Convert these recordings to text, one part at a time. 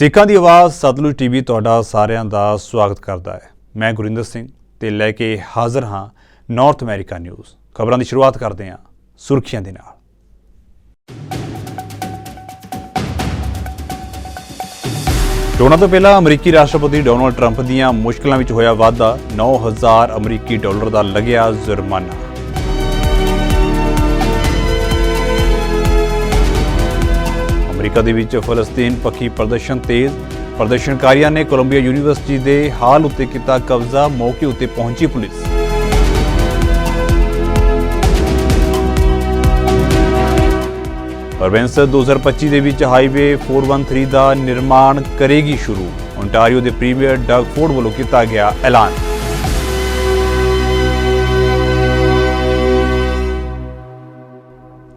ਸਿੱਖਾਂ ਦੀ ਆਵਾਜ਼ ਸਤਲੁਜ ਟੀਵੀ ਤੁਹਾਡਾ ਸਾਰਿਆਂ ਦਾ ਸਵਾਗਤ ਕਰਦਾ ਹੈ। ਮੈਂ ਗੁਰਿੰਦਰ ਸਿੰਘ ਤੇ ਲੈ ਕੇ ਹਾਜ਼ਰ ਹਾਂ ਨਾਰਥ ਅਮਰੀਕਾ ਨਿਊਜ਼। ਖਬਰਾਂ ਦੀ ਸ਼ੁਰੂਆਤ ਕਰਦੇ ਹਾਂ ਸੁਰਖੀਆਂ ਦੇ ਨਾਲ। ਚੋਣਾਂ ਤੋਂ ਪਹਿਲਾਂ ਅਮਰੀਕੀ ਰਾਸ਼ਟਰਪਤੀ ਡੋਨਾਲਡ ਟਰੰਪ ਦੀਆਂ ਮੁਸ਼ਕਲਾਂ ਵਿੱਚ ਹੋਇਆ ਵਾਧਾ, 9,000 ਅਮਰੀਕੀ ਡਾਲਰ ਦਾ ਲੱਗਿਆ ਜੁਰਮਾਨਾ। ਅਮਰੀਕਾ ਦੇ ਵਿੱਚ ਫਲਸਤੀਨ ਪੱਖੀ ਪ੍ਰਦਰਸ਼ਨ ਤੇਜ਼, ਪ੍ਰਦਰਸ਼ਨਕਾਰੀਆਂ ਨੇ ਕੋਲੰਬੀਆ ਯੂਨੀਵਰਸਿਟੀ ਦੇ ਹਾਲ ਉੱਤੇ ਕੀਤਾ ਕਬਜ਼ਾ, ਮੌਕੇ ਉੱਤੇ ਪਹੁੰਚੀ ਪੁਲਿਸ। ਪ੍ਰੋਵਿੰਸ 2025 ਦੇ ਵਿੱਚ ਹਾਈਵੇ 413 ਦਾ ਨਿਰਮਾਣ ਕਰੇਗੀ ਸ਼ੁਰੂ, ਓਨਟਾਰੀਓ ਦੇ ਪ੍ਰੀਮੀਅਰ ਡਗ ਫੋਰਡ ਵੱਲੋਂ ਕੀਤਾ ਗਿਆ ਐਲਾਨ।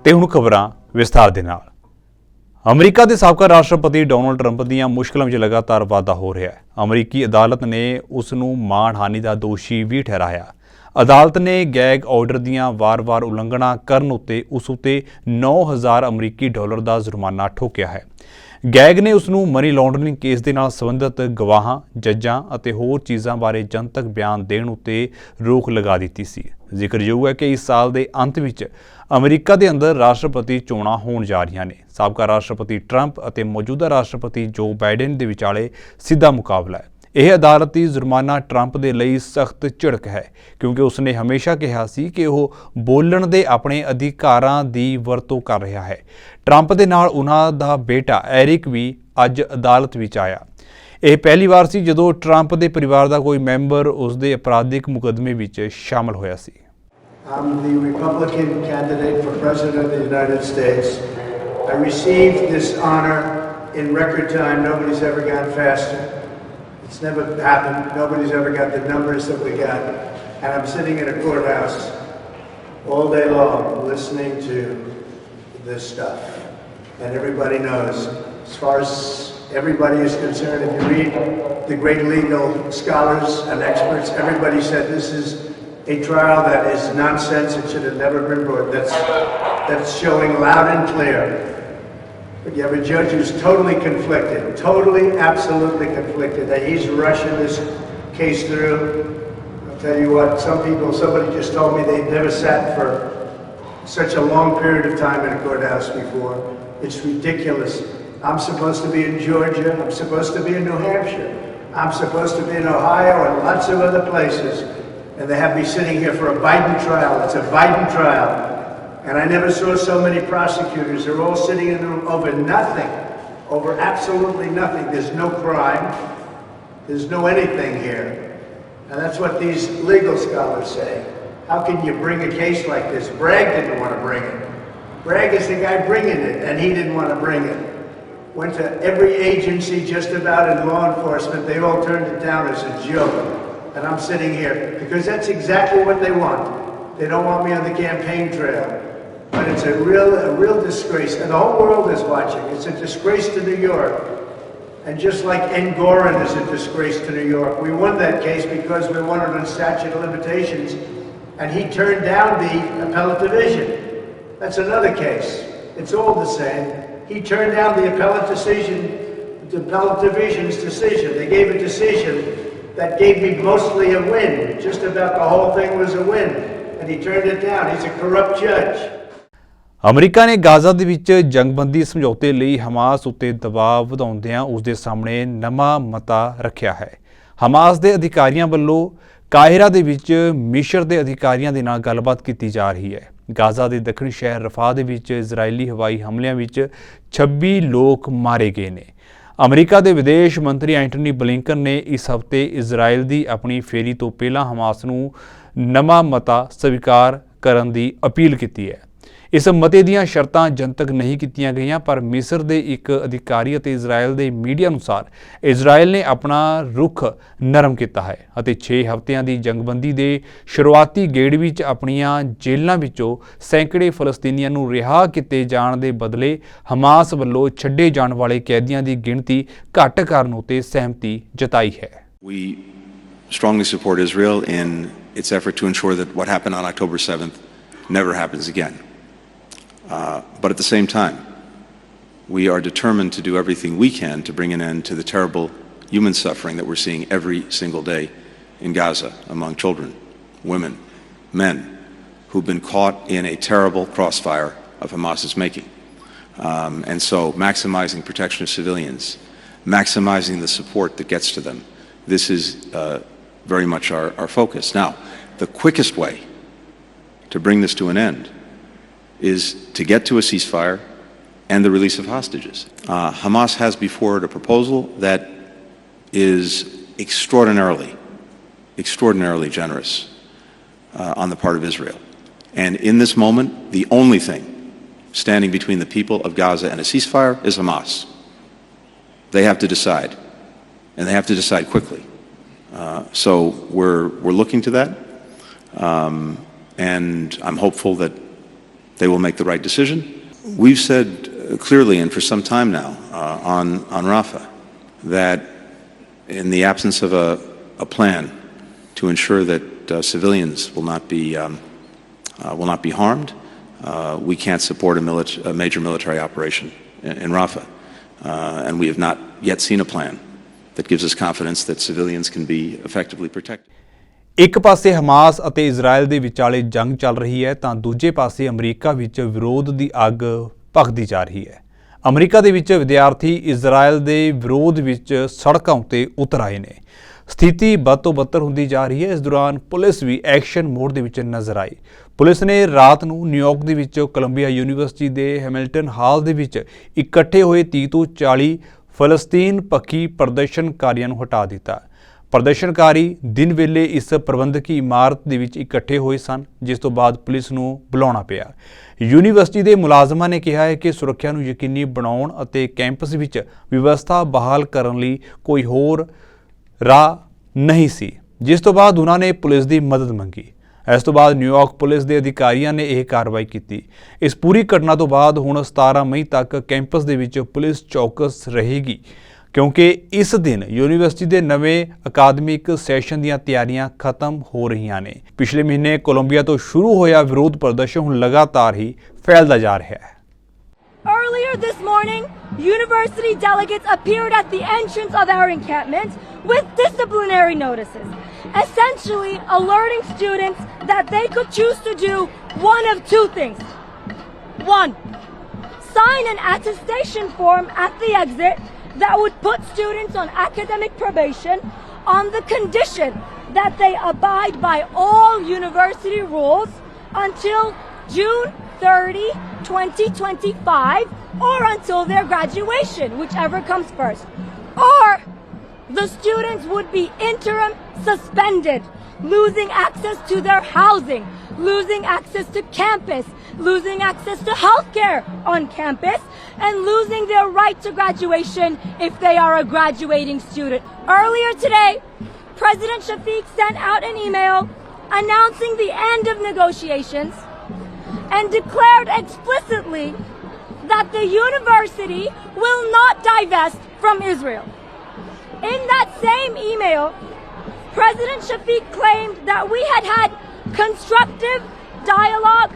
ਤੇ ਹੁਣ ਖਬਰਾਂ ਵਿਸਥਾਰ ਦੇ ਨਾਲ। ਅਮਰੀਕਾ ਦੇ ਸਾਬਕਾ ਰਾਸ਼ਟਰਪਤੀ ਡੋਨਾਲਡ ਟਰੰਪ ਦੀਆਂ ਮੁਸ਼ਕਲਾਂ ਵਿੱਚ ਲਗਾਤਾਰ ਵਾਧਾ ਹੋ ਰਿਹਾ ਹੈ। ਅਮਰੀਕੀ ਅਦਾਲਤ ਨੇ ਉਸ ਨੂੰ ਮਾਣਹਾਨੀ ਦਾ ਦੋਸ਼ੀ ਵੀ ਠਹਿਰਾਇਆ। ਅਦਾਲਤ ਨੇ ਗੈਗ ਆਰਡਰ ਦੀਆਂ ਵਾਰ-ਵਾਰ ਉਲੰਘਣਾ ਕਰਨ ਉੱਤੇ ਉਸ ਉੱਤੇ 9,000 ਅਮਰੀਕੀ ਡਾਲਰ ਦਾ ਜੁਰਮਾਨਾ ਠੋਕਿਆ ਹੈ। ਗੈਗ ਨੇ ਉਸ ਨੂੰ ਮਨੀ ਲਾਂਡਰਿੰਗ ਕੇਸ ਦੇ ਨਾਲ ਸੰਬੰਧਿਤ ਗਵਾਹਾਂ, ਜੱਜਾਂ ਅਤੇ ਹੋਰ ਚੀਜ਼ਾਂ ਬਾਰੇ ਜਨਤਕ ਬਿਆਨ ਦੇਣ ਉੱਤੇ ਰੋਕ ਲਗਾ ਦਿੱਤੀ ਸੀ। ਜ਼ਿਕਰਯੋਗ ਹੈ ਕਿ ਇਸ ਸਾਲ ਦੇ ਅੰਤ ਵਿੱਚ ਅਮਰੀਕਾ ਦੇ ਅੰਦਰ ਰਾਸ਼ਟਰਪਤੀ ਚੋਣਾਂ ਹੋਣ ਜਾ ਰਹੀਆਂ ਨੇ। ਸਾਬਕਾ ਰਾਸ਼ਟਰਪਤੀ ਟਰੰਪ ਅਤੇ ਮੌਜੂਦਾ ਰਾਸ਼ਟਰਪਤੀ ਜੋ ਬਾਈਡਨ ਦੇ ਵਿਚਾਲੇ ਸਿੱਧਾ ਮੁਕਾਬਲਾ ਹੈ। ਇਹ ਅਦਾਲਤੀ ਜੁਰਮਾਨਾ ਟਰੰਪ ਦੇ ਲਈ ਸਖਤ ਝਿੜਕ ਹੈ, ਕਿਉਂਕਿ ਉਸਨੇ ਹਮੇਸ਼ਾ ਕਿਹਾ ਸੀ ਕਿ ਉਹ ਬੋਲਣ ਦੇ ਆਪਣੇ ਅਧਿਕਾਰਾਂ ਦੀ ਵਰਤੋਂ ਕਰ ਰਿਹਾ ਹੈ। ਟਰੰਪ ਦੇ ਨਾਲ ਉਹਨਾਂ ਦਾ ਬੇਟਾ ਐਰਿਕ ਵੀ ਅੱਜ ਅਦਾਲਤ ਵਿੱਚ ਆਇਆ। ਇਹ ਪਹਿਲੀ ਵਾਰ ਸੀ ਜਦੋਂ ਟਰੰਪ ਦੇ ਪਰਿਵਾਰ ਦਾ ਕੋਈ ਮੈਂਬਰ ਉਸ ਦੇ ਅਪਰਾਧਿਕ ਮੁਕੱਦਮੇ ਵਿੱਚ ਸ਼ਾਮਲ ਹੋਇਆ ਸੀ। I'm the Republican candidate for President of the United States. I received this honor in record time. Nobody's ever gone faster. It's never happened. Nobody's ever got the numbers that we got. And I'm sitting in a courthouse all day long listening to this stuff. And everybody knows, as far as everybody is concerned, if you read the great legal scholars and experts, everybody said this is a trial that is nonsense. It should have never been brought. That's showing loud and clear. But you have a judge who's totally conflicted, totally, absolutely conflicted, that he's rushing this case through. I'll tell you what, somebody just told me they'd never sat for such a long period of time in a courthouse before. It's ridiculous. I'm supposed to be in Georgia. I'm supposed to be in New Hampshire. I'm supposed to be in Ohio and lots of other places. And they have me sitting here for a Biden trial. It's a Biden trial. And I never saw so many prosecutors. They're all sitting in the room over nothing, over absolutely nothing. There's no crime. There's no anything here. And that's what these legal scholars say. How can you bring a case like this? Bragg didn't want to bring it. Bragg is the guy bringing it, and he didn't want to bring it. Went to every agency just about in law enforcement. They all turned it down as a joke. And I'm sitting here because that's exactly what they want. They don't want me on the campaign trail. But it's a real disgrace. And the whole world is watching. It's a disgrace to New York. And just like Engoron is a disgrace to New York. We won that case because we won it on statute of limitations. And he turned down the appellate division. That's another case. It's all the same. He turned down the appellate decision, the appellate division's decision. They gave a decision that gave me mostly a win. Just about the whole thing was a win. And he turned it down. He's a corrupt judge. America ਨੇ Gaza ਦੇ ਵਿੱਚ ਜੰਗਬੰਦੀ ਸਮਝੌਤੇ ਲਈ Hamas ਉੱਤੇ ਦਬਾਅ ਵਧਾਉਂਦਿਆਂ ਉਸ ਦੇ ਸਾਹਮਣੇ ਨਵਾਂ ਮਤਾ ਰੱਖਿਆ ਹੈ। ਹਮਾਸ ਦੇ ਅਧਿਕਾਰੀਆਂ ਵੱਲੋਂ ਕਾਹਿਰਾ ਦੇ ਵਿੱਚ ਮਿਸਰ ਦੇ ਅਧਿਕਾਰੀਆਂ ਦੇ ਨਾਲ ਗੱਲਬਾਤ ਕੀਤੀ ਜਾ ਰਹੀ ਹੈ। ਗਾਜ਼ਾ ਦੇ ਦੱਖਣੀ ਸ਼ਹਿਰ ਰਫਾ ਦੇ ਵਿੱਚ ਇਜ਼ਰਾਈਲੀ ਹਵਾਈ ਹਮਲਿਆਂ ਵਿੱਚ 26 ਲੋਕ ਮਾਰੇ ਗਏ ਨੇ। ਅਮਰੀਕਾ ਦੇ ਵਿਦੇਸ਼ ਮੰਤਰੀ ਐਂਟਨੀ ਬਲਿੰਕਨ ਨੇ ਇਸ ਹਫ਼ਤੇ ਇਜ਼ਰਾਈਲ ਦੀ ਆਪਣੀ ਫੇਰੀ ਤੋਂ ਪਹਿਲਾਂ ਹਮਾਸ ਨੂੰ ਨਵਾਂ ਮਤਾ ਸਵੀਕਾਰ ਕਰਨ ਦੀ ਅਪੀਲ ਕੀਤੀ ਹੈ। ਇਸ ਮਤੇ ਦੀਆਂ ਸ਼ਰਤਾਂ ਜਨਤਕ ਨਹੀਂ ਕੀਤੀਆਂ ਗਈਆਂ, ਪਰ ਮਿਸਰ ਦੇ ਇੱਕ ਅਧਿਕਾਰੀ ਅਤੇ ਇਜ਼ਰਾਈਲ ਦੇ ਮੀਡੀਆ ਅਨੁਸਾਰ ਇਜ਼ਰਾਈਲ ਨੇ ਆਪਣਾ ਰੁਖ ਨਰਮ ਕੀਤਾ ਹੈ ਅਤੇ 6 ਹਫ਼ਤਿਆਂ ਦੀ ਜੰਗਬੰਦੀ ਦੇ ਸ਼ੁਰੂਆਤੀ ਗੇੜ ਵਿੱਚ ਆਪਣੀਆਂ ਜੇਲ੍ਹਾਂ ਵਿੱਚੋਂ ਸੈਂਕੜੇ ਫਲਸਤੀਨੀਆਂ ਨੂੰ ਰਿਹਾ ਕੀਤੇ ਜਾਣ ਦੇ ਬਦਲੇ ਹਮਾਸ ਵੱਲੋਂ ਛੱਡੇ ਜਾਣ ਵਾਲੇ ਕੈਦੀਆਂ ਦੀ ਗਿਣਤੀ ਘੱਟ ਕਰਨ ਉੱਤੇ ਸਹਿਮਤੀ ਜਤਾਈ ਹੈ। We strongly support Israel in its effort to ensure that what happened on October 7th never happens again. But at the same time, We are determined to do everything we can to bring an end to the terrible human suffering that we're seeing every single day in Gaza among children, women, men who've been caught in a terrible crossfire of Hamas's making. And so maximizing protection of civilians, maximizing the support that gets to them, this is very much our focus. Now, the quickest way to bring this to an end is to get to a ceasefire and the release of hostages. Hamas has before it a proposal that is extraordinarily generous on the part of Israel. And in this moment, the only thing standing between the people of Gaza and a ceasefire is Hamas. They have to decide, and they have to decide quickly. So we're looking to that, and I'm hopeful that they will make the right decision. We've said clearly, and for some time now, on Rafah, that in the absence of a plan to ensure that civilians will not be harmed, we can't support a major military operation in Rafah, and we have not yet seen a plan that gives us confidence that civilians can be effectively protected. ਇੱਕ ਪਾਸੇ Hamas ਅਤੇ Israel ਦੇ ਵਿਚਾਲੇ ਜੰਗ ਚੱਲ ਰਹੀ ਹੈ ਤਾਂ ਦੂਜੇ ਪਾਸੇ ਅਮਰੀਕਾ ਵਿੱਚ ਵਿਰੋਧ ਦੀ ਅੱਗ ਭਖਦੀ ਜਾ ਰਹੀ ਹੈ। ਅਮਰੀਕਾ ਦੇ ਵਿੱਚ ਵਿਦਿਆਰਥੀ ਇਜ਼ਰਾਈਲ ਦੇ ਵਿਰੋਧ ਵਿੱਚ ਸੜਕਾਂ ਉੱਤੇ ਉਤਰ ਆਏ ਨੇ। ਸਥਿਤੀ ਵੱਧ ਤੋਂ ਬੱਤਰ ਹੁੰਦੀ ਜਾ ਰਹੀ ਹੈ। ਇਸ ਦੌਰਾਨ ਪੁਲਿਸ ਵੀ ਐਕਸ਼ਨ ਮੋਡ ਦੇ ਵਿੱਚ ਨਜ਼ਰ ਆਈ। ਪੁਲਿਸ ਨੇ ਰਾਤ ਨੂੰ ਨਿਊਯਾਰਕ ਦੇ ਵਿੱਚ ਕੋਲੰਬੀਆ ਯੂਨੀਵਰਸਿਟੀ ਦੇ ਹੈਮਿਲਟਨ ਹਾਲ ਦੇ ਵਿੱਚ ਇਕੱਠੇ ਹੋਏ 30 ਤੋਂ 40 ਫਲਸਤੀਨ ਪੱਖੀ ਪ੍ਰਦਰਸ਼ਨਕਾਰੀਆਂ ਨੂੰ ਹਟਾ ਦਿੱਤਾ। ਪ੍ਰਦਰਸ਼ਨਕਾਰੀ ਦਿਨ ਵੇਲੇ ਇਸ ਪ੍ਰਬੰਧਕੀ ਇਮਾਰਤ ਦੇ ਵਿੱਚ ਇਕੱਠੇ ਹੋਏ ਸਨ, ਜਿਸ ਤੋਂ ਬਾਅਦ ਪੁਲਿਸ ਨੂੰ ਬੁਲਾਉਣਾ ਪਿਆ। ਯੂਨੀਵਰਸਿਟੀ ਦੇ ਮੁਲਾਜ਼ਮਾਂ ਨੇ ਕਿਹਾ ਹੈ ਕਿ ਸੁਰੱਖਿਆ ਨੂੰ ਯਕੀਨੀ ਬਣਾਉਣ ਅਤੇ ਕੈਂਪਸ ਵਿੱਚ ਵਿਵਸਥਾ ਬਹਾਲ ਕਰਨ ਲਈ ਕੋਈ ਹੋਰ ਰਾਹ ਨਹੀਂ ਸੀ, ਜਿਸ ਤੋਂ ਬਾਅਦ ਉਹਨਾਂ ਨੇ ਪੁਲਿਸ ਦੀ ਮਦਦ ਮੰਗੀ। ਇਸ ਤੋਂ ਬਾਅਦ ਨਿਊਯਾਰਕ ਪੁਲਿਸ ਦੇ ਅਧਿਕਾਰੀਆਂ ਨੇ ਇਹ ਕਾਰਵਾਈ ਕੀਤੀ। ਇਸ ਪੂਰੀ ਘਟਨਾ ਤੋਂ ਬਾਅਦ ਹੁਣ 17 ਮਈ ਤੱਕ ਕੈਂਪਸ ਦੇ ਵਿੱਚ ਪੁਲਿਸ ਚੌਕਸ ਰਹੇਗੀ, ਕਿਉਂਕਿ ਇਸ ਦਿਨ ਯੂਨੀਵਰਸਿਟੀ ਦੇ ਨਵੇਂ ਅਕਾਦਮਿਕ ਸੈਸ਼ਨ ਦੀਆਂ ਤਿਆਰੀਆਂ ਖਤਮ ਹੋ ਰਹੀਆਂ ਨੇ। ਪਿਛਲੇ ਮਹੀਨੇ ਕੋਲੰਬੀਆ ਤੋਂ ਸ਼ੁਰੂ ਹੋਇਆ ਵਿਰੋਧ ਪ੍ਰਦਰਸ਼ਨ ਹੁਣ ਲਗਾਤਾਰ ਹੀ ਫੈਲਦਾ ਜਾ ਰਿਹਾ ਹੈ। Earlier this morning, university delegates appeared at the entrance of our encampment with disciplinary notices, essentially alerting students that they could choose to do one of two things. 1. Sign an attestation form at the exit that would put students on academic probation on the condition that they abide by all university rules until June 30, 2025, or until their graduation, whichever comes first. Or the students would be interim suspended, losing access to their housing, losing access to campus, losing access to healthcare on campus, and losing their right to graduation if they are a graduating student. Earlier today, President Shafiq sent out an email announcing the end of negotiations and declared explicitly that the university will not divest from Israel. In that same email, President Shafiq claimed that we had had constructive dialogue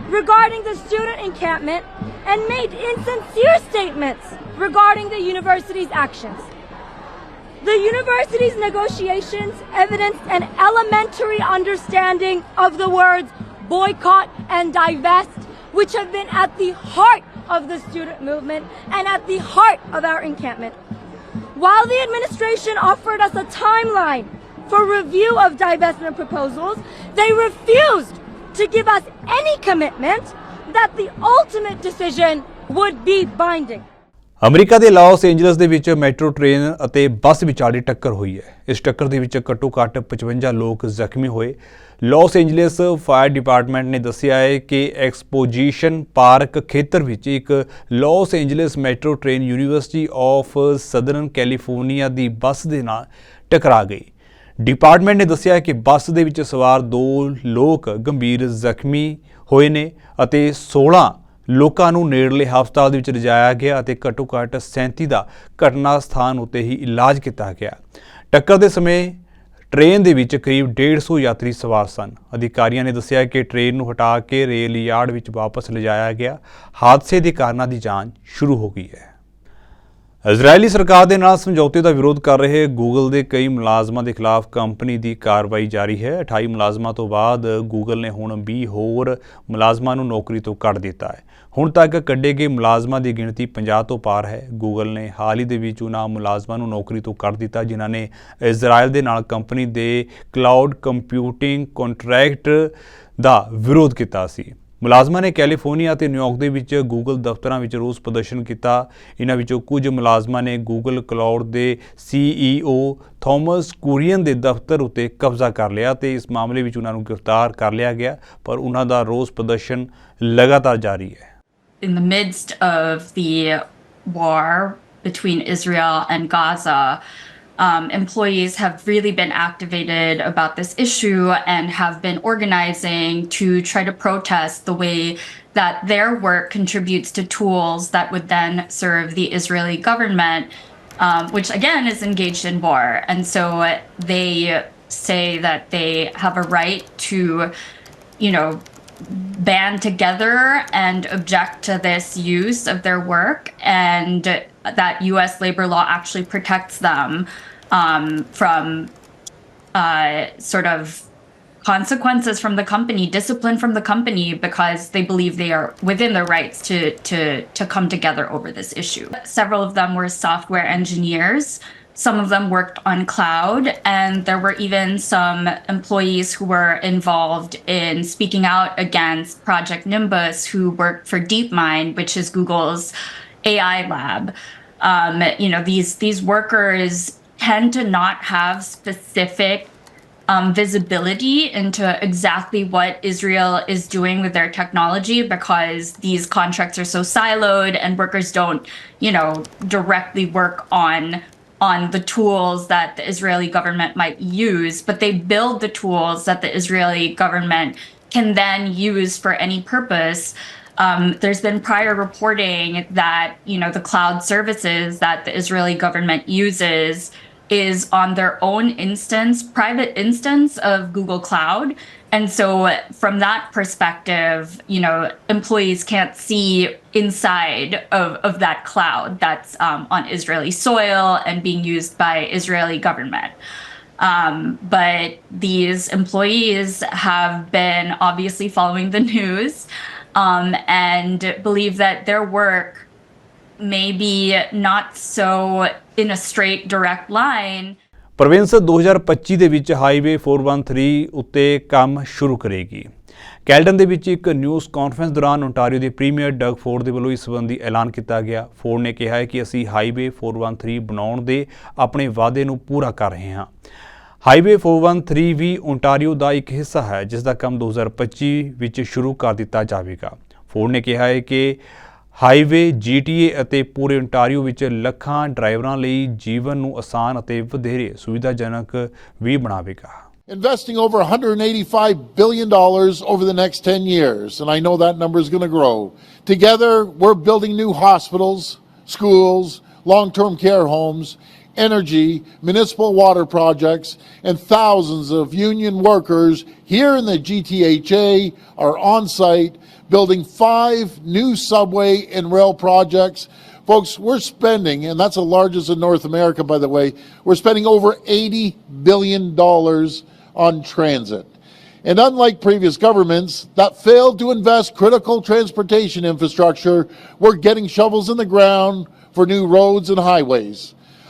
regarding the student encampment and made insincere statements regarding the university's actions. The university's negotiations evidenced an elementary understanding of the words boycott and divest, which have been at the heart of the student movement and at the heart of our encampment. While the administration offered us a timeline for review of divestment proposals, they refused to give us any commitment that the ultimate decision would be binding. America ਦੇ Las Angeles ਦੇ ਵਿੱਚ metro train ਅਤੇ ਬੱਸ ਵਿਚਾਲੇ ਟੱਕਰ ਹੋਈ ਹੈ। ਇਸ ਟੱਕਰ ਦੇ ਵਿੱਚ ਘੱਟੋ-ਘੱਟ 55 ਲੋਕ ਜ਼ਖਮੀ ਹੋਏ। ਲਾਸ ਐਂਜਲਸ ਫਾਇਰ ਡਿਪਾਰਟਮੈਂਟ ਨੇ ਦੱਸਿਆ ਹੈ ਕਿ ਐਕਸਪੋਜੀਸ਼ਨ ਪਾਰਕ ਖੇਤਰ ਵਿੱਚ ਇੱਕ Los Angeles metro train University of Southern California ਦੀ ਬੱਸ ਦੇ ਨਾਲ ਟਕਰਾ ਗਈ। ਡਿਪਾਰਟਮੈਂਟ ਨੇ ਦੱਸਿਆ ਕਿ ਬੱਸ ਦੇ ਵਿੱਚ ਸਵਾਰ 2 ਲੋਕ ਗੰਭੀਰ ਜ਼ਖਮੀ ਹੋਏ ਨੇ ਅਤੇ 16 ਲੋਕਾਂ ਨੂੰ ਨੇੜਲੇ ਹਸਪਤਾਲ ਦੇ ਵਿੱਚ ਲਿਜਾਇਆ ਗਿਆ ਅਤੇ ਘੱਟੋ-ਘੱਟ 37 ਦਾ ਘਟਨਾ ਸਥਾਨ ਉੱਤੇ ਹੀ ਇਲਾਜ ਕੀਤਾ ਗਿਆ। ਟੱਕਰ ਦੇ ਸਮੇਂ ਟ੍ਰੇਨ ਦੇ ਵਿੱਚ ਕਰੀਬ 150 ਯਾਤਰੀ ਸਵਾਰ ਸਨ। ਅਧਿਕਾਰੀਆਂ ਨੇ ਦੱਸਿਆ ਕਿ ਟ੍ਰੇਨ ਨੂੰ ਹਟਾ ਕੇ ਰੇਲ ਯਾਰਡ ਵਿੱਚ ਵਾਪਸ ਲਿਜਾਇਆ ਗਿਆ। ਹਾਦਸੇ ਦੇ ਕਾਰਨਾਂ ਦੀ ਜਾਂਚ ਸ਼ੁਰੂ ਹੋ ਗਈ ਹੈ। ਇਜ਼ਰਾਈਲੀ ਸਰਕਾਰ ਦੇ ਨਾਲ ਸਮਝੌਤੇ ਦਾ ਵਿਰੋਧ ਕਰ ਰਹੇ ਗੂਗਲ ਦੇ ਕਈ ਮੁਲਾਜ਼ਮਾਂ ਦੇ ਖਿਲਾਫ ਕੰਪਨੀ ਦੀ ਕਾਰਵਾਈ ਜਾਰੀ ਹੈ। 28 ਮੁਲਾਜ਼ਮਾਂ ਤੋਂ ਬਾਅਦ ਗੂਗਲ ਨੇ ਹੁਣ 20 ਹੋਰ ਮੁਲਾਜ਼ਮਾਂ ਨੂੰ ਨੌਕਰੀ ਤੋਂ ਕੱਢ ਦਿੱਤਾ ਹੈ। ਹੁਣ ਤੱਕ ਕੱਢੇ ਗਏ ਮੁਲਾਜ਼ਮਾਂ ਦੀ ਗਿਣਤੀ 50 ਤੋਂ ਪਾਰ ਹੈ। ਗੂਗਲ ਨੇ ਹਾਲ ਹੀ ਦੇ ਵਿੱਚ ਉਹਨਾਂ ਮੁਲਾਜ਼ਮਾਂ ਨੂੰ ਨੌਕਰੀ ਤੋਂ ਕੱਢ ਦਿੱਤਾ ਜਿਨ੍ਹਾਂ ਨੇ ਇਜ਼ਰਾਈਲ ਦੇ ਨਾਲ ਕੰਪਨੀ ਦੇ ਕਲਾਊਡ ਕੰਪਿਊਟਿੰਗ ਕੰਟਰੈਕਟ ਦਾ ਵਿਰੋਧ ਕੀਤਾ ਸੀ। ਮੁਲਾਜ਼ਮਾਂ ਨੇ ਕੈਲੀਫੋਰਨੀਆ ਅਤੇ ਨਿਊਯਾਰਕ ਦੇ ਵਿੱਚ ਗੂਗਲ ਦਫ਼ਤਰਾਂ ਵਿੱਚ ਰੋਸ ਪ੍ਰਦਰਸ਼ਨ ਕੀਤਾ। ਇਹਨਾਂ ਵਿੱਚੋਂ ਕੁਝ ਮੁਲਾਜ਼ਮਾਂ ਨੇ ਗੂਗਲ ਕਲਾਊਡ ਦੇ CEO ਥਾਮਸ ਕੁਰੀਅਨ ਦੇ ਦਫ਼ਤਰ ਉੱਤੇ ਕਬਜ਼ਾ ਕਰ ਲਿਆ ਤੇ ਇਸ ਮਾਮਲੇ ਵਿੱਚ ਉਹਨਾਂ ਨੂੰ ਗ੍ਰਿਫਤਾਰ ਕਰ ਲਿਆ ਗਿਆ, ਪਰ ਉਹਨਾਂ ਦਾ ਰੋਸ ਪ੍ਰਦਰਸ਼ਨ ਲਗਾਤਾਰ ਜਾਰੀ ਹੈ। In the midst of the war between Israel and Gaza, employees have really been activated about this issue and have been organizing to try to protest the way that their work contributes to tools that would then serve the Israeli government, which again is engaged in war. And so they say that they have a right to, band together and object to this use of their work, and that US labor law actually protects them from sort of consequences from the company, discipline from the company, because they believe they are within their rights to come together over this issue. Several of them were software engineers. Some of them worked on cloud, and there were even some employees who were involved in speaking out against Project Nimbus, who worked for DeepMind, which is Google's AI lab. These workers tend to not have specific visibility into exactly what Israel is doing with their technology, because these contracts are so siloed and workers don't, directly work on the tools that the Israeli government might use, but they build the tools that the Israeli government can then use for any purpose. There's been prior reporting that, the cloud services that the Israeli government uses is on their own private instance of Google Cloud. And so from that perspective, employees can't see inside of that cloud that's on Israeli soil and being used by Israeli government. But these employees have been obviously following the news and believe that their work may be not so in a straight direct line. Province 2025 ਦੇ ਵਿੱਚ highway 413 ਉੱਤੇ ਕੰਮ ਸ਼ੁਰੂ ਕਰੇਗੀ। Caledon ਦੇ ਵਿੱਚ ਇੱਕ news conference ਦੌਰਾਨ ਓਨਟਾਰੀਓ ਦੇ ਪ੍ਰੀਮੀਅਰ ਡਗ ਫੋਰਡ ਦੇ ਵੱਲੋਂ ਇਸ ਸੰਬੰਧੀ ਐਲਾਨ ਕੀਤਾ ਗਿਆ। ਫੋਰਡ ਨੇ ਕਿਹਾ ਹੈ ਕਿ ਅਸੀਂ ਹਾਈਵੇ 413 ਬਣਾਉਣ ਦੇ ਆਪਣੇ ਵਾਅਦੇ ਨੂੰ ਪੂਰਾ ਕਰ ਰਹੇ ਹਾਂ। ਹਾਈਵੇ 413 ਵੀ ਓਨਟਾਰੀਓ ਦਾ ਇੱਕ ਹਿੱਸਾ ਹੈ ਜਿਸ ਦਾ ਕੰਮ 2025 ਵਿੱਚ ਸ਼ੁਰੂ ਕਰ ਦਿੱਤਾ ਜਾਵੇਗਾ। ਫੋਰਡ ਨੇ ਕਿਹਾ ਹੈ ਕਿ ਹਾਈਵੇ GTA ਅਤੇ ਪੂਰੇ ਓਨਟਾਰੀਓ ਵਿੱਚ ਲੱਖਾਂ ਡਰਾਈਵਰਾਂ ਲਈ ਜੀਵਨ ਨੂੰ ਆਸਾਨ ਅਤੇ ਵਧੇਰੇ ਸੁਵਿਧਾਜਨਕ ਵੀ ਬਣਾਵੇਗਾ। Investing over $185 billion over the next 10 years, and I know that number is going to grow. Together, we're building new hospitals, schools, long-term care homes, energy, municipal water projects, and thousands of union workers here in the GTHA are on site building 5 new subway and rail projects. Folks, we're spending, and that's the largest in North America, by the way, we're spending over $80 billion on transit. And unlike previous governments that failed to invest critical transportation infrastructure, we're getting shovels in the ground for new roads and highways.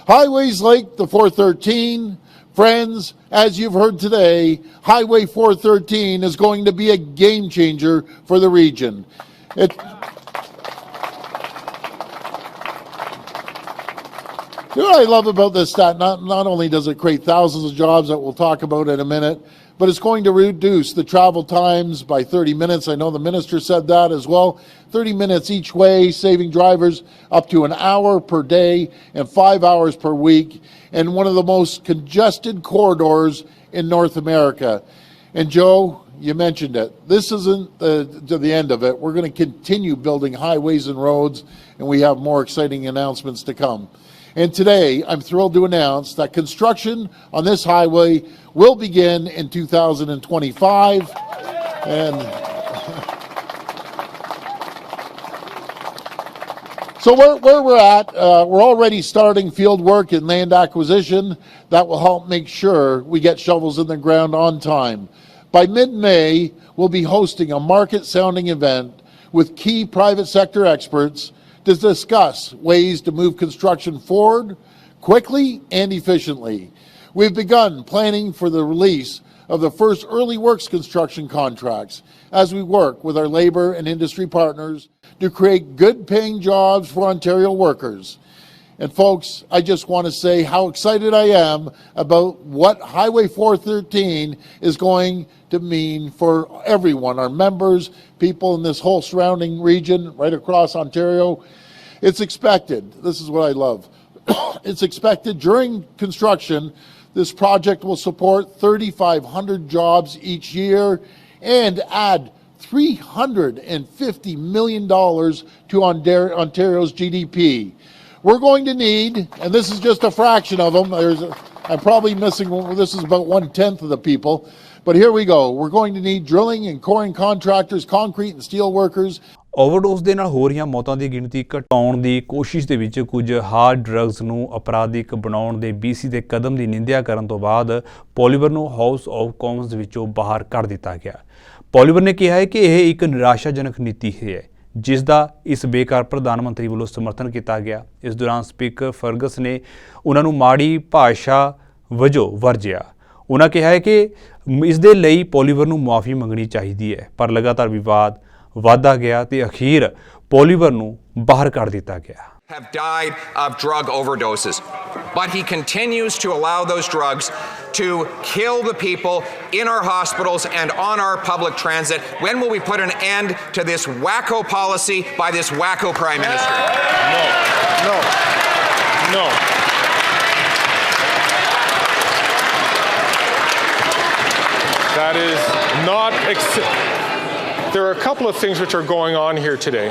Highways like the 413, friends, as you've heard today, Highway 413 is going to be a game changer for the region. What I love about this stat, not only does it create thousands of jobs that we'll talk about in a minute, but it's going to reduce the travel times by 30 minutes. I know the minister said that as well. 30 minutes each way, saving drivers up to an hour per day and 5 hours per week, and one of the most congested corridors in North America. And Joe, you mentioned it. This isn't to the end of it. We're going to continue building highways and roads, and we have more exciting announcements to come. And today, I'm thrilled to announce that construction on this highway will begin in 2025. So where we're at, we're already starting field work and land acquisition that will help make sure we get shovels in the ground on time. By mid-May, we'll be hosting a market-sounding event with key private sector experts to discuss ways to move construction forward quickly and efficiently. We've begun planning for the release of the first early works construction contracts as we work with our labour and industry partners to create good paying jobs for Ontario workers. And folks, I just want to say how excited I am about what Highway 413 is going to mean for everyone, our members, people in this whole surrounding region, right across Ontario. It's expected, this is what I love, it's expected during construction, this project will support 3,500 jobs each year and add $350 million to Ontario's GDP. We're going to need, and this is just a fraction of them, I'm probably missing, this is about 1/10 of the people, but here we go. We're going to need drilling and coring contractors, concrete and steel workers. Overdose ਦੇ ਨਾਲ ਹੋ ਰਹੀਆਂ ਮੌਤਾਂ ਦੀ ਗਿਣਤੀ ਘਟਾਉਣ ਦੀ ਕੋਸ਼ਿਸ਼ ਦੇ ਵਿੱਚ ਕੁਝ ਹਾਰਡ ਡਰੱਗਸ ਨੂੰ ਅਪਰਾਧਿਕ ਬਣਾਉਣ ਦੇ BC ਦੇ ਕਦਮ ਦੀ ਨਿੰਦਿਆ ਕਰਨ ਤੋਂ ਬਾਅਦ ਪੋਲੀਵਰ ਨੂੰ ਹਾਊਸ ਆਫ ਕਾਮਨਸ ਦੇ ਵਿੱਚੋਂ ਬਾਹਰ ਕੱਢ ਦਿੱਤਾ ਗਿਆ। ਪੋਲੀਵਰ ਨੇ ਕਿਹਾ ਹੈ ਕਿ ਇਹ ਇੱਕ ਨਿਰਾਸ਼ਾਜਨਕ ਨੀਤੀ ਹੈ ਜਿਸ ਦਾ ਇਸ ਬੇਕਾਰ ਪ੍ਰਧਾਨ ਮੰਤਰੀ ਵੱਲੋਂ ਸਮਰਥਨ ਕੀਤਾ ਗਿਆ। ਇਸ ਦੌਰਾਨ ਸਪੀਕਰ ਫਰਗਸ ਨੇ ਉਹਨਾਂ ਨੂੰ ਮਾੜੀ ਭਾਸ਼ਾ ਵਜੋਂ ਵਰਜਿਆ। ਉਹਨਾਂ ਕਿਹਾ ਹੈ ਕਿ ਇਸ ਦੇ ਲਈ ਪੋਲੀਵਰ ਨੂੰ ਮੁਆਫੀ ਮੰਗਣੀ ਚਾਹੀਦੀ ਹੈ, ਪਰ ਲਗਾਤਾਰ ਵਿਵਾਦ ਵਧਦਾ ਗਿਆ ਤੇ ਅਖੀਰ ਪੋਲੀਵਰ ਨੂੰ ਬਾਹਰ ਕੱਢ ਦਿੱਤਾ ਗਿਆ। Have died of drug overdoses, but he continues to allow those drugs to kill the people in our hospitals and on our public transit. When will we put an end to this wacko policy by this wacko Prime Minister? No. That is not There are a couple of things which are going on here today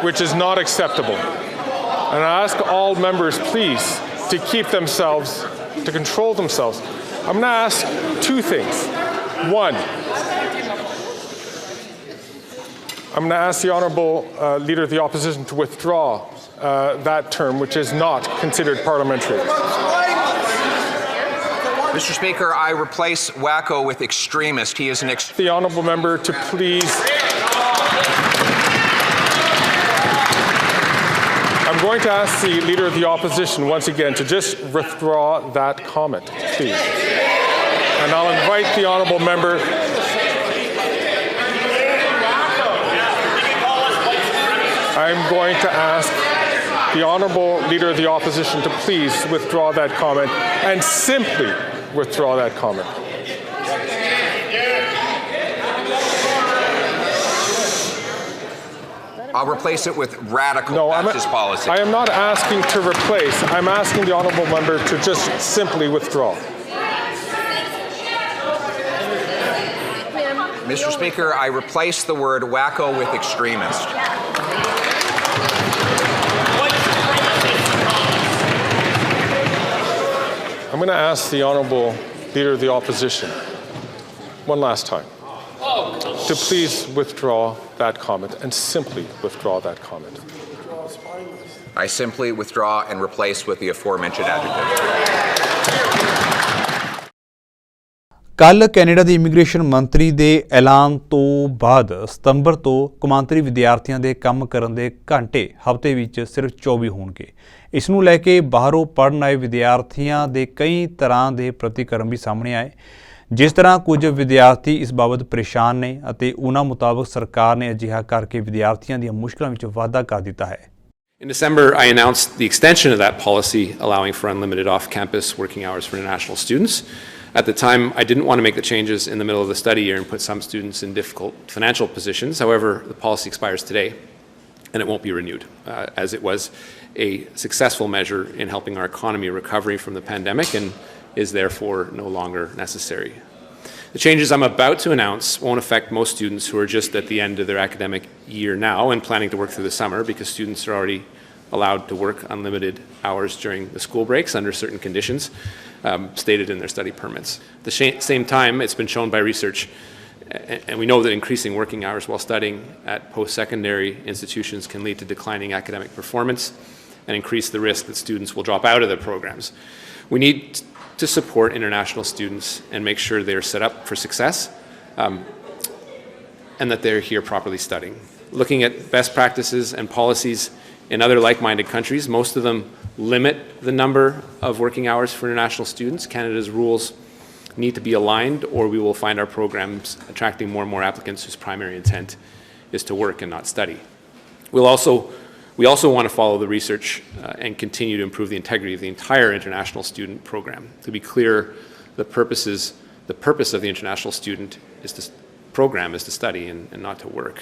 which is not acceptable. And I ask all members, please, to keep themselves, to control themselves. I'm going to ask two things. One, I'm going to ask the Honourable Leader of the Opposition to withdraw that term, which is not considered parliamentary. Mr. Speaker, I replace wacko with extremist. He is an The Honourable Member to please. I'm going to ask the Leader of the Opposition once again to just withdraw that comment, please. And I'll invite the Honourable Member. I'm going to ask the Honourable Leader of the Opposition to please withdraw that comment and simply withdraw that comment. I'll replace it with radical fascist policy. I am not asking to replace. I'm asking the Honourable Member to just simply withdraw. Mr. Speaker, I replace the word wacko with extremist. I'm going to ask the Honourable Leader of the Opposition one last time to please withdraw that comment and simply withdraw that comment. I simply withdraw and replace with the aforementioned adjective. ਕੱਲ੍ਹ Canada ਦੇ immigration ਮੰਤਰੀ ਦੇ ਐਲਾਨ ਤੋਂ ਬਾਅਦ ਸਤੰਬਰ ਤੋਂ ਕੌਮਾਂਤਰੀ ਵਿਦਿਆਰਥੀਆਂ ਦੇ ਕੰਮ ਕਰਨ ਦੇ ਘੰਟੇ ਹਫ਼ਤੇ ਵਿੱਚ ਸਿਰਫ 24 ਹੋਣਗੇ। ਇਸ ਨੂੰ ਲੈ ਕੇ ਬਾਹਰੋਂ ਪੜ੍ਹਨ ਆਏ ਵਿਦਿਆਰਥੀਆਂ ਦੇ ਕਈ ਤਰ੍ਹਾਂ ਦੇ ਪ੍ਰਤੀਕਰਮ ਵੀ ਸਾਹਮਣੇ ਆਏ। ਜਿਸ ਤਰ੍ਹਾਂ ਕੁਝ ਵਿਦਿਆਰਥੀ ਇਸ ਬਾਬਤ ਪਰੇਸ਼ਾਨ ਨੇ ਅਤੇ ਉਹਨਾਂ ਮੁਤਾਬਕ ਸਰਕਾਰ ਨੇ ਅਜਿਹਾ ਕਰਕੇ ਵਿਦਿਆਰਥੀਆਂ ਦੀਆਂ ਮੁਸ਼ਕਲਾਂ ਵਿੱਚ ਵਾਧਾ ਕਰ ਦਿੱਤਾ ਹੈ। In December, I announced the extension of that policy, allowing for unlimited off-campus working hours for international students. At the time, I didn't want to make the changes in the middle of the study year and put some students in difficult financial positions. However, the policy expires today, and it won't be renewed, as it was a successful measure in helping our economy recovery from the pandemic and is therefore no longer necessary. The changes I'm about to announce won't affect most students who are just at the end of their academic year now and planning to work through the summer, because students are already allowed to work unlimited hours during the school breaks under certain conditions stated in their study permits. At the same time, it's been shown by research And we know that increasing working hours while studying at post-secondary institutions can lead to declining academic performance and increase the risk that students will drop out of their programs. We need to support international students and make sure they're set up for success and that they're here properly studying. Looking at best practices and policies in other like-minded countries, most of them limit the number of working hours for international students. Canada's rules need to be aligned, or we will find our programs attracting more and more applicants whose primary intent is to work and not study. We also want to follow the research and continue to improve the integrity of the entire international student program. To be clear, the purpose of the international student program is to study and not to work.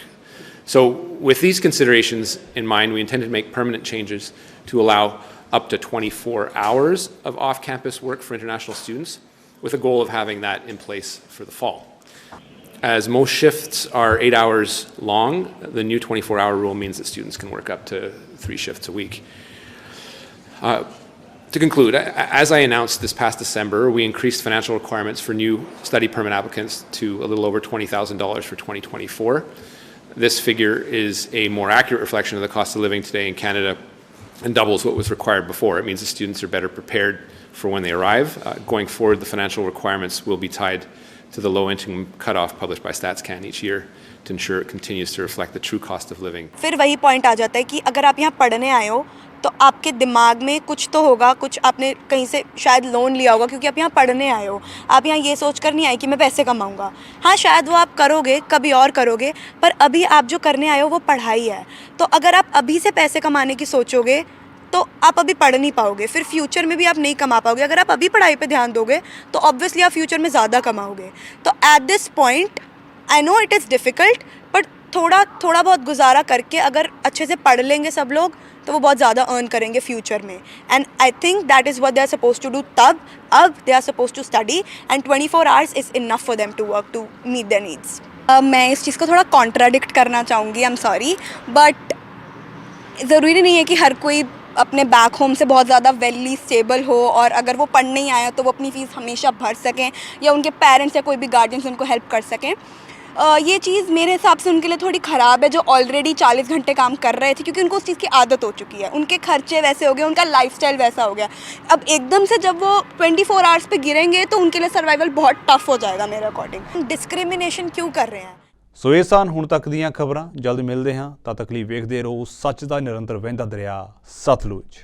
So with these considerations in mind, we intend to make permanent changes to allow up to 24 hours of off-campus work for international students, with a goal of having that in place for the fall. As most shifts are 8 hours long, the new 24-hour rule means that students can work up to 3 shifts a week. To conclude, as I announced this past December, we increased financial requirements for new study permit applicants to a little over $20,000 for 2024. This figure is a more accurate reflection of the cost of living today in Canada and doubles what was required before. It means the students are better prepared for when they arrive. Going forward, the financial requirements will be tied to the low income cutoff published by StatsCan each year to ensure it continues to reflect the true cost of living. फिर वही point आ जाता है कि अगर आप यहाँ पढ़ने आए हो तो आपके दिमाग में कुछ तो होगा, कुछ आपने कहीं से शायद लोन लिया होगा क्योंकि आप यहाँ पढ़ने आए हो. आप यहाँ ये सोच कर नहीं आए कि मैं पैसे कमाऊँगा. हाँ, शायद वो आप करोगे, कभी और करोगे, पर अभी आप जो करने आए हो वो पढ़ाई है. तो अगर आप अभी से पैसे कमाने की सोचोगे तो आप अभी पढ़ नहीं पाओगे, फिर फ्यूचर में भी आप नहीं कमा पाओगे. अगर आप अभी पढ़ाई पे ध्यान दोगे तो ऑब्वियसली आप फ्यूचर में ज़्यादा कमाओगे. तो at this point I know it is difficult, but थोड़ा बहुत गुजारा करके अगर अच्छे से पढ़ लेंगे सब लोग तो वो बहुत ज़्यादा अर्न करेंगे फ्यूचर में. And I think that is what they are suppose to do. अब they are suppose to study and 24 hours is enough for them to work to meet their needs. मैं इस चीज़ को थोड़ा कॉन्ट्राडिक्ट करना चाहूँगी, I am sorry, but ज़रूरी नहीं है कि हर कोई अपने बैक होम से बहुत ज़्यादा वेली स्टेबल हो और अगर वो पढ़ने ही आया तो वो अपनी फ़ीस हमेशा भर सकें या उनके पेरेंट्स या कोई भी गार्जियंस उनको हेल्प कर सकें. ये चीज़ मेरे हिसाब से उनके लिए थोड़ी ख़राब है जो ऑलरेडी 40 घंटे काम कर रहे थे, क्योंकि उनको उस चीज़ की आदत हो चुकी है. उनके खर्चे वैसे हो गए, उनका लाइफस्टाइल वैसा हो गया. अब एकदम से जब वो 24 आवर्स पे गिरेंगे तो उनके लिए सर्वाइवल बहुत टफ हो जाएगा मेरे अकॉर्डिंग. डिस्क्रिमिनेशन क्यों कर रहे हैं? ਸੋ ਇਹ ਸਨ ਹੁਣ ਤੱਕ ਦੀਆਂ ਖਬਰਾਂ. ਜਲਦ ਮਿਲਦੇ ਹਾਂ, ਤਦ ਤੱਕ ਲਈ ਵੇਖਦੇ ਰਹੋ ਸੱਚ ਦਾ ਨਿਰੰਤਰ ਵਹਿੰਦਾ ਦਰਿਆ ਸਤਲੁਜ.